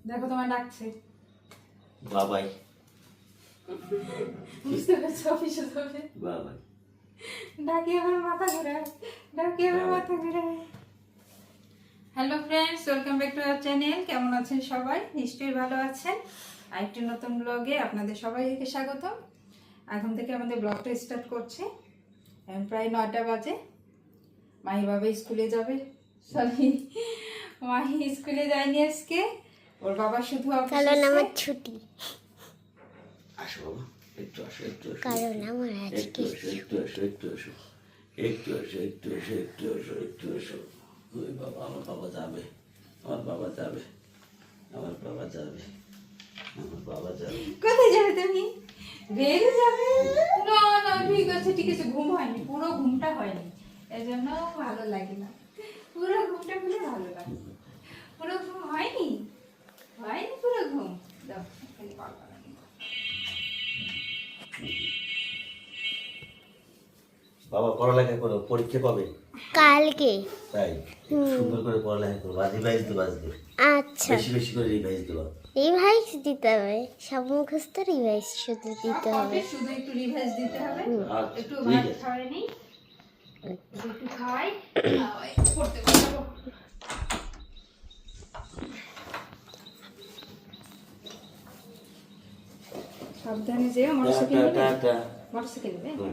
দেখো তোমার ডাকছে বাবাই। বুঝতে পারছো অফিসে যাবে বাবাই ডাকি আমার মাথা ঘুরায় hello friends, welcome back to our channel. কেমন আছেন সবাই? নিশ্চয়ই ভালো আছেন। আরেকটি নতুন ব্লগে আপনাদের সবাইকে স্বাগতম। এখন থেকে আমাদের ব্লগটা স্টার্ট করছি। এখন প্রায় 9টা বাজে। মাহি বাবা স্কুলে যাবে, সরি মাহি স্কুলে যায়নি আজকে, ওর বাবা শুধু কারণ আমার ছুটি। আসো বাবা, একটু আসো, একটু আসো, কারণ আমার আজকে একটু আসো, একটু আসো, একটু আসো, একটু আসো, একটু আসো, একটু আসো, একটু আসো। ওই বাবা, আমার বাবা যাবে, আমার বাবা যাবে, আমার বাবা যাবে, আমার বাবা যাবে। কোথায় যাবে তুমি? বেরিয়ে যাবে? না না, ঠিক আছে ঠিক আছে, ঘুম হয়নি, পুরো ঘুমটা হয়নি, এজন্য ভালো লাগে না। পুরো ঘুমটা হলে ভালো লাগে। পুরো ঘুম হয়নি, হয়নি পুরো ঘুম। দাও খালি কল করো। বাবা পড়ালেখা করো, পরীক্ষা কবে? কালকে। তাই সুন্দর করে পড়ালেখা করো, রিভাইজ দেবো আজকে, আচ্ছা, বেশি বেশি করে রিভাইজ দেবো। রিভাইস দিতে হবে, সব মুখস্থ রিভাইস শুধু দিতে হবে। শুধু একটু রিভাইজ দিতে হবে। আচ্ছা, একটু ঠিক ভাত আছে। খাওয়াইনি, একটু খাওয়াই, খাওয়াই পড়তে বসাবো। সাবধানে যেও, মোটরসাইকেল নেবে? টাটা। মোটরসাইকেল নেবে?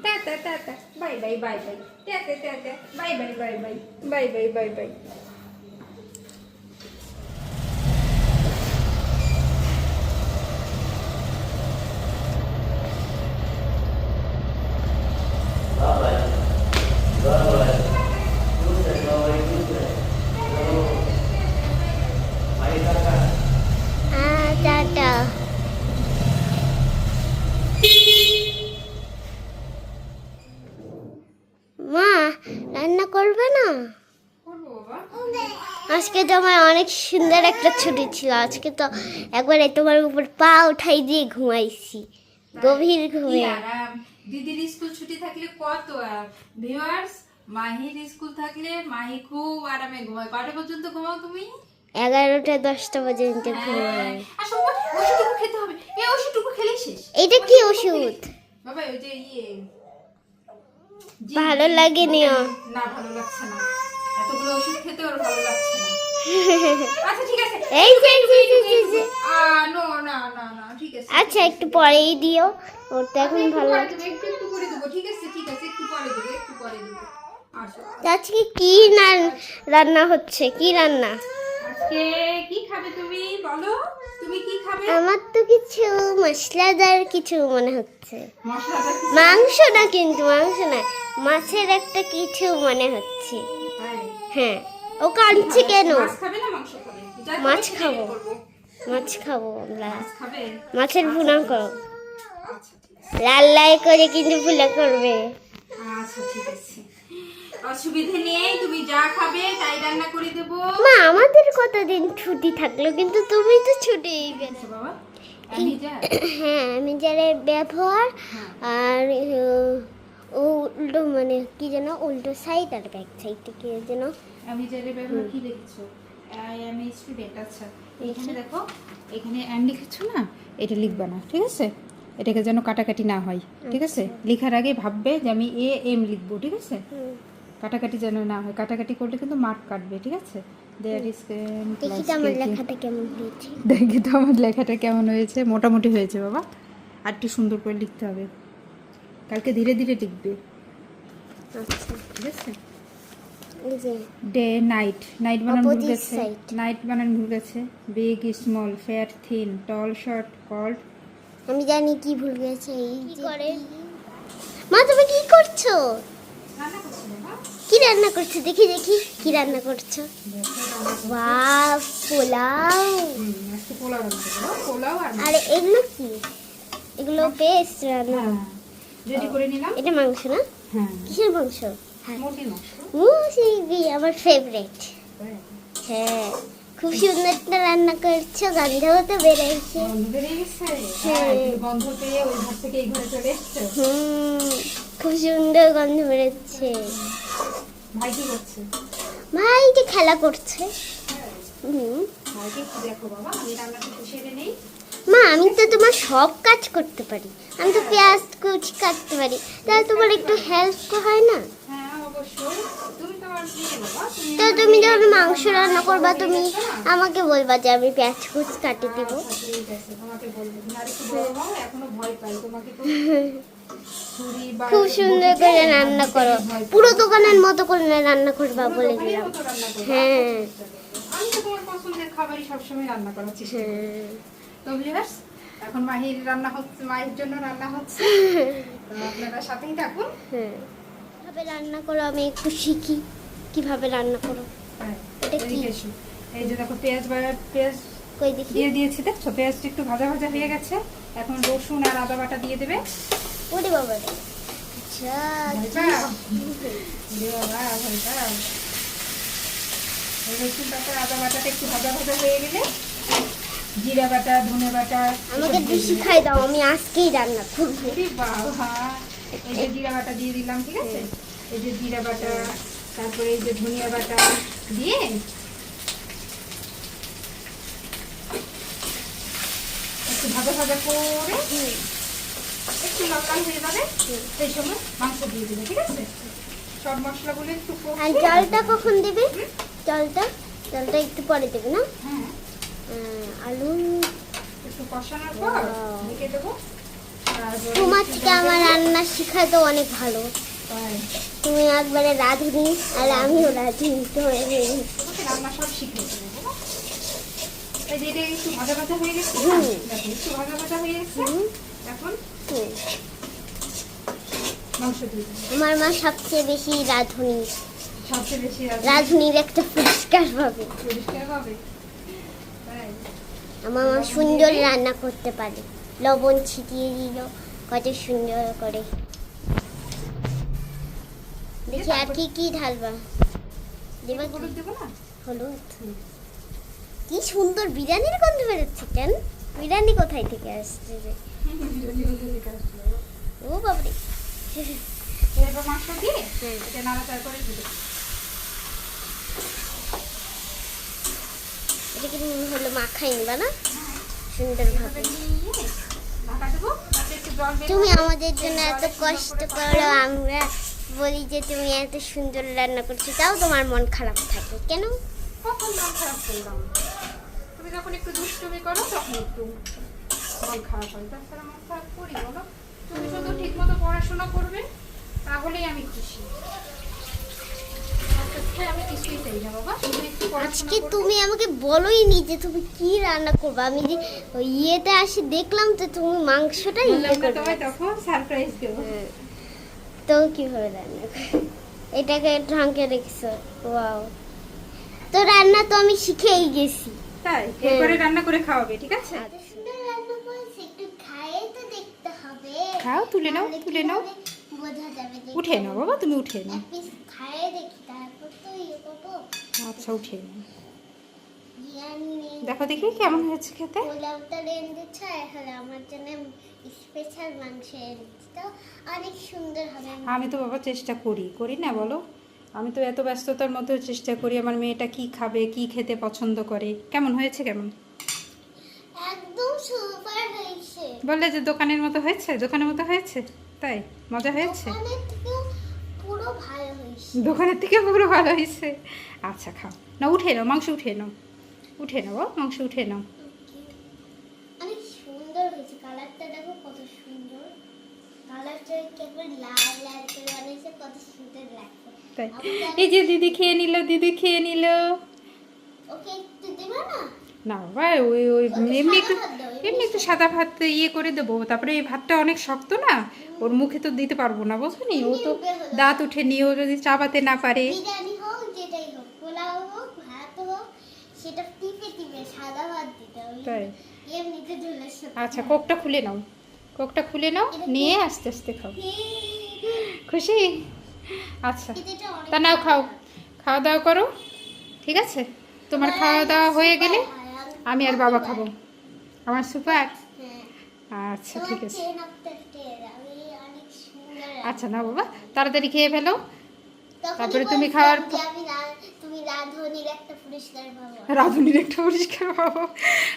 Tata tata, bye bye bye bye, tata tata, bye bye bye bye, bye bye bye bye. Tata. মা, রান্না করবে না? করবো বাবা। আজকে তো আমার অনেক সুন্দর একটা ছুটি ছিল। আজকে তো একবারে তোমার উপর পা উঠাই দিয়ে ঘুমাইছি, গভীর ঘুমে। কি আরাম। দিদির স্কুল ছুটি থাকলে কত ভিউয়ার্স, মাহির স্কুল থাকলে মাহি খুব আরামে ঘুমায়। কটা পর্যন্ত ঘুমাও তুমি? 11টা 10টা পর্যন্ত ঘুমাই। আর সময় ওষুধটুকু খেতে হবে, এই ওষুধটুকু খেলেই শেষ। এটা কি ওষুধ? বাবা ওই যে ভালো লাগেনি। না ভালো লাগছে না, এতগুলো ওষুধ খেতে ওর ভালো লাগছে না। আচ্ছা ঠিক আছে, এই যে। নো না না না, ঠিক আছে। আচ্ছা, একটু পরেই দিও, ওর তো এখন ভালো পরে লাগছে। দেবো, একটু একটু করে দেবো, ঠিক আছে ঠিক আছে, একটু পরে দেবো, একটু পরে দেবো। আসো। আজকে কি রান্না হচ্ছে? কি রান্না? আজকে কি খাবে তুমি বলো? তুমি কি খাবে? আমার তো কিছু মশলাদার কিছু মনে হচ্ছে। মশলাদার কিছু? মাংস না, কিন্তু মাংস না, মাছের একটা কিছু মনে হচ্ছে। তাই? হ্যাঁ, ও কাঁদছে কেন? মাছ খাবে না মাংস খাবে? যা খাবে মাছ সেটাই খাবো। করবো। মাছ খাবো আমরা। মাছ খাবে? মাছের ভুনা করো, আচ্ছা ঠিক আছে। লাল লাল করে কিন্তু ভুনা করবে। আচ্ছা ঠিক আছে, অসুবিধা নেই, তুমি যা খাবে তাই রান্না করে দেবো। মা, আমাদের কতদিন ছুটি থাকলো, কিন্তু তুমি তো ছুটি গেলে। আচ্ছা বাবা, আমি যা। হ্যাঁ, আমি যারা ব্যবহার আর উল্টো মানে কি যেন, উল্টো সাইড আর ব্যাক সাইডটা কি যেন। আমি যারে ব্যবহার কি লিখছো? I M a student. আচ্ছা এখানে দেখো, এখানে এম লিখেছো না, এটা লিখবা না, ঠিক আছে? এটাকে যেন কাটাকাটি না হয়, ঠিক আছে? লেখার আগে ভাববে যে আমি এ এম লিখবো, ঠিক আছে? কাটাকাটি যেন না হয়, কাটাকাটি করলে কিন্তু মার্ক কাটবে, ঠিক আছে? দেয়ার ইজ দেখি তো আমার লেখাটা কেমন হয়েছে। দেখি তো আমার লেখাটা কেমন হয়েছে। মোটামুটি হয়েছে বাবা, আর একটু সুন্দর করে লিখতে হবে, কালকে ধীরে ধীরে লিখবে, আচ্ছা, ঠিক আছে? এই যে ডে নাইট, নাইট বানান ভুল Opposite গেছে, side. নাইট বানান ভুল গেছে। Big small fat thin tall short cold. আমি জানি কি ভুল গেছে। এই কি করে? মা, তুমি কি করছো? রান্না করছি বাবা। কি রান্না করছো? দেখি দেখি কি রান্না করছো। বাহ, পোলাও। আজকে পোলাও রান্না করবো, পোলাও আর আরে এগুলো কি? এগুলো পেস্ট রান্না। রেডি করে নিলাম। এটা মাংস না? হ্যাঁ, কিসের মাংস? হ্যাঁ, মুরগির মাংস। মুরগি, আমার ফেভারিট। হ্যাঁ, খুব সুন্দর একটা রান্না করছো, গন্ধও তো বেরোচ্ছে। গন্ধ বেরিয়ে গেছে? হ্যাঁ। গন্ধ পেয়ে ওই ঘর থেকে এই ঘরে চলে এসছো। খুব সুন্দর গন্ধ বেরোচ্ছে। ভাই কি করছে? ভাই যে খেলা করছে। আগে একটু দেখো বাবা, আমি রান্নাটা একটু সেরে নেই। মা আমি তো তোমার সব কাজ করতে পারি, আমি তো পেঁয়াজ কুচি কাটতে পারি, তাহলে তোমার একটু হেল্প হয় না? হ্যাঁ অবশ্যই, তুমি তো আমার মেয়ে বাবা, তো তুমি যখন মাংস রান্না করবা তুমি আমাকে বলবা যে আমি পেঁয়াজ কুচি কাটি দিব। আচ্ছা, ঠিক আছে, তোমাকে বলবো। তুমি আরেকটু বড় হও, এখনো ভয় পাই তোমাকে তো। ছুরি বা খুব সুন্দর বটিতে করে রান্না করো, ভয় পাই। পুরো দোকানের মতো করে রান্না করবা পুরো বলে দোকানের দিলাম। মতো রান্না করবো, হ্যাঁ। আচ্ছা, চেষ্টা করবো। আমি তো তোমার পছন্দের খাবারই সবসময় রান্না করার চেষ্টা করি। হ্যাঁ। তো ভিউয়ার্স, এখন মাহির রান্না হচ্ছে, মাহির জন্য রান্না হচ্ছে, তো আপনারা সাথেই থাকুন। হ্যাঁ, কিভাবে রান্না করো আমি একটু শিখি, কিভাবে রান্না করো। হ্যাঁ, এটা কি? এদিকে এসো। এই যে দেখো পেঁয়াজ কই দেখি। দিয়ে দিয়েছি, দেখছো পেঁয়াজটা একটু ভাজা ভাজা হয়ে গেছে। এখন রসুন আর আদা বাটা দিয়ে দেবে। ওরে বাবা রে। আচ্ছা, ভয় পাও? ওরে বাবা, ভয় পাও? এই রসুন বাটা আদা বাটাটা একটু ভাজা ভাজা হয়ে গেলে জিরা বাটা, ধনে বাটা আমাকে এসব একটু দিয়ে দিবে। শিখাই দাও, আমি আজকেই রান্না করবো। ওরে বাবা, এই যে জিরা বাটা দিয়ে দিলাম, ঠিক আছে? এই যে জিরা বাটা, তারপরে এই যে ধনিয়া বাটা দিয়ে একটু ভাজা ভাজা করে একটু লাল লাল হয়ে যাবে, সেই সময় মাংস দিয়ে দিবে, ঠিক আছে? সব মশলাগুলো একটু আর কষিয়ে জলটা কখন দেবে? জলটা জলটা একটু পরে দেবে না? হ্যাঁ, আলু একটু কষানোর পর Wow. ঢেকে দেবো। তারপরে তোমার একটু থেকে জল আমার দেবো। রান্না শেখা তো অনেক ভালো। তাই, তুমি একবারে রাঁধুনি আর আমিও রাঁধুনি, তোমার তোমাকে রান্না সব শিখে দেবো, বাবা। এই যে এটা একটু ভাজা ভাজা হয়ে গেছে না? হুম। দেখো, একটু ভাজা ভাজা হয়ে গেছে। এখন মাংস দিয়ে দেবো। আমার মা সবচেয়ে বেশি রাঁধুনি, সবচেয়ে বেশি রাঁধুনির একটা পুরস্কার পাবে। পরিষ্কার হবে। তাই, আমার মা সুন্দর রান্না করতে পারে, লবণ ছিটিয়ে দিল কত সুন্দর করে। দেখি আর কি কি ঢালবা, দেবা কি? হলুদ দেবো না? হলুদ। কি সুন্দর বিরিয়ানির গন্ধ বেরোচ্ছে। কেন বিরিয়ানি কোথায় থেকে আসছে যে? ও বাবরে। এবার মাংস দিয়ে হুম। এটা নাড়াচাড়া করে দিবে। এটা কি হলো মাখাই নিবা না সুন্দর ভাবে? নিয়ে ঢাকা দেবো, তাতে একটু জল বের তুমি হবে। আমাদের জন্য এত জলে সুন্দর কষ্ট করে করো, আমরা বলি যে তুমি এত সুন্দর রান্না করছো, তাও তোমার মন খারাপ থাকে কেন? কখন মন খারাপ করলাম? তুমি যখন একটু দুষ্টুমি করো তখন একটু মন খারাপ হয়, তাছাড়া মন খারাপ করি বলো? তুমি শুধু ঠিক মতো পড়াশোনা করবে, তাহলেই আমি খুশি। তোমার কাছে আমি কিছুই চাই না বাবা, শুধু একটু পড়াশোনা আজকে করবে। তুমি আমাকে বলোই নি যে তুমি কি রান্না করবে। আমি যে ওই ইয়েতে আসি দেখলাম তো তুমি মাংসটা ইয়ে বললাম না করবে। তোমায় তখন সারপ্রাইজ দেবো। হ্যাঁ। তো কিভাবে রান্না করবে? এটাকে ঢাকে রেখেছো। ওয়াও, তো রান্না তো আমি শিখেই গেছি। তাই এরপরে রান্না করে খাওয়াবে, ঠিক আছে? সুন্দর রান্না করেছি, একটু খাইয়ে তো দেখতে হবে। খাও, তুলে নাও, তাহলে তুলে নাও। কিভাবে বোঝা যাবে যে উঠে নাও বাবা, তুমি উঠে নাও। এক পিস খাইয়ে দেখি, তারপর তো ইয়ে করবো। আচ্ছা, উঠে নাও। বিরিয়ানি নেই, দেখো দেখি কেমন হয়েছে খেতে। পোলাওটা রেঁধেছে, এখন আমার জন্য স্পেশাল মাংস এনেছে, তো অনেক সুন্দর হবে। আমি তো বাবা চেষ্টা করি না বলো? আমি তো এত ব্যস্ততার মধ্যেও চেষ্টা করি আমার মেয়েটা কি খাবে, কি খেতে পছন্দ করে। কেমন হয়েছে কেমন? একদম সুপার হয়েছে। বললে যে দোকানের মতো হয়েছে, দোকানের মতো হয়েছে। তাই মজা হয়েছে? দোকানের থেকেও পুরো ভালো হয়েছে। দোকানের থেকে পুরো ভালো হয়েছে। আচ্ছা খাও না, উঠে নাও, মাংস উঠে নাও, উঠে নাও বাবা, মাংস উঠে নাও। অনেক সুন্দর হয়েছে, কালারটা দেখো কত সুন্দর। কালারটা কেবল লাল লাল করে বানিয়েছে, কত সুন্দর লাগছে। তাই, এই যে দিদি খেয়ে নিল, দিদি খেয়ে নিল। ওকে একটু দেবে না? না বাবা, ওই ওই এমনি একটু, সাদা ভাত দাও, এমনি একটু সাদা ভাত ইয়ে করে দেবো। তারপরে এই ভাতটা অনেক শক্ত না, ওর মুখে তো দিতে পারবো না, বুঝলি? ও তো দাঁত উঠেনি, ও যদি চাবাতে না পারে। বিরিয়ানি হোক যেটাই হোক, পোলাও হোক ভাত হোক, সেটা টিপে টিপে সাদা ভাত দিতে হবে, তাই, এমনিতে ঝোলের সাথে। আচ্ছা কোকটা খুলে নাও, কোকটা খুলে নাও, নিয়ে আস্তে আস্তে খাও। খুশি? আচ্ছা, এটা অনেক তা নাও খাও, খাওয়া দাওয়া করো, ঠিক আছে? তোমার খাওয়া দাওয়া হয়ে গেলে আমি আর বাবা খাবো। আমার সুপার। হ্যাঁ, আচ্ছা ঠিক আছে। 10 of the 10 আমি অনেক সুন্দর। আচ্ছা না বাবা, তাড়াতাড়ি খেয়ে ফেলো। তখনই তারপরে তুমি বলছিলাম খাওয়ার যে আমি তুমি রাধুনির একটা পুরস্কার পাবো। রাঁধুনির একটা পরিষ্কার পাবো।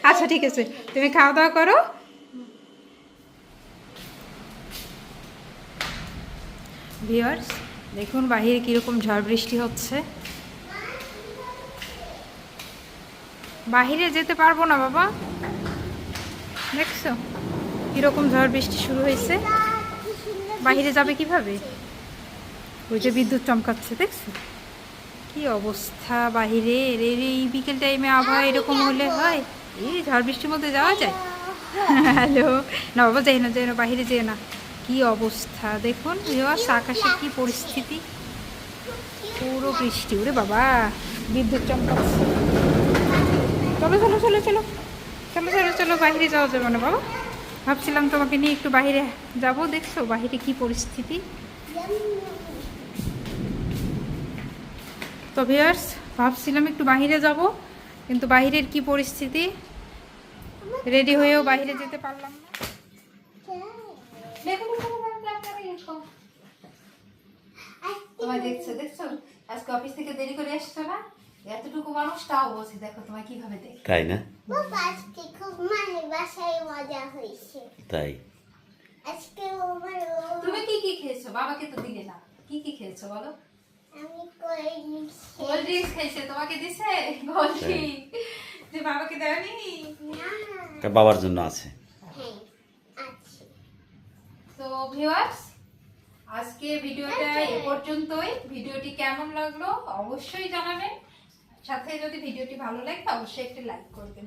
আচ্ছা ঠিক আছে, তুমি খাওয়া দাওয়া করো। ভিউয়ার্স দেখুন বাহিরে কিরকম ঝড় বৃষ্টি হচ্ছে। বাহিরে যেতে পারবো না বাবা, দেখছো কিরকম ঝড় বৃষ্টি শুরু হয়েছে। বাহিরে যাবে কিভাবে? ওই যে বিদ্যুৎ চমকাচ্ছে, দেখছো কি অবস্থা বাহিরে। এই বিকেল টাইমে আবহাওয়া এরকম হলে হয়? এই ঝড় বৃষ্টির মধ্যে যাওয়া যায়? হ্যালো, না বাবা যাই না, যাই না, বাহিরে যেও না। কি অবস্থা দেখুন ভিউয়ার্স, আকাশের কি পরিস্থিতি, পুরো বৃষ্টি। ওরে বাবা বিদ্যুৎ চমকাচ্ছে। চলো চলো চলো চলো চলো চলো চলো, বাহিরে যাওয়া যাবে না বাবা। ভাবছিলাম তোমাকে নিয়ে একটু বাহিরে যাব, দেখছো বাহিরে কি পরিস্থিতি। তো ভিউয়ার্স ভাবছিলাম একটু বাহিরে যাব, কিন্তু বাহিরের কি পরিস্থিতি, রেডি হয়েও বাহিরে যেতে পারলাম না। তোমায় দেখছো দেখছো, আজকে অফিস থেকে দেরি করে এসছো না, এতটুকু মানুষ তাও বলছে দেখো তোমায় কিভাবে দেখে। তাই না? বাবা আজকে খুব মানে বাসায় মজা হয়েছে। তাই আজকে আমার তুমি কি কি খেয়েছো? বাবাকে তো দিলে না, কি কি খেয়েছো বলো? আমি কোল্ড কোল্ড ড্রিঙ্কস খেয়েছে, তোমাকে দিছে কোল্ড ড্রিঙ্ক, যে বাবাকে দেয়নি? না তা বাবার জন্য আছে। হ্যাঁ আছে। তো ভিউয়ার্স আজকে ভিডিওটা এ পর্যন্তই। ভিডিওটি কেমন লাগলো অবশ্যই জানাবেন, সাথে যদি ভিডিওটি ভালো লাগে অবশ্যই একটি লাইক করবেন,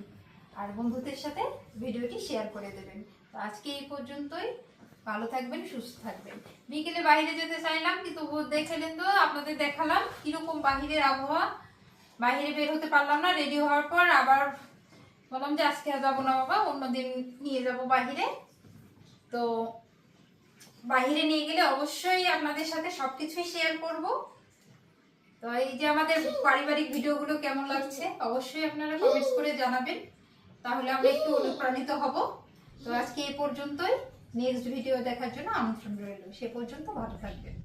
আর বন্ধুদের সাথে ভিডিওটি শেয়ার করে দেবেন। তো আজকে এই পর্যন্তই, ভালো থাকবেন, সুস্থ থাকবেন। বিকেলে বাইরে যেতে চাইলাম, কিন্তু দেখলেন তো, আপনাদের দেখালাম কিরকম বাহিরের আবহাওয়া। বাইরে বের হতে পারলাম না, রেডি হওয়ার পর আবার বললাম যে আজকে আর যাবো না বাবা, অন্যদিন নিয়ে যাব বাহিরে। তো বাহিরে নিয়ে গেলে অবশ্যই আপনাদের সাথে সবকিছুই শেয়ার করব। তো এই যে আমাদের পারিবারিক ভিডিওগুলো কেমন লাগছে অবশ্যই আপনারা কমেন্টস করে জানাবেন, তাহলে আমরা একটু অনুপ্রাণিত হব। তো আজকে এই পর্যন্তই, নেক্সট ভিডিও দেখার জন্য আমন্ত্রণ রইল। সে পর্যন্ত ভালো থাকবেন।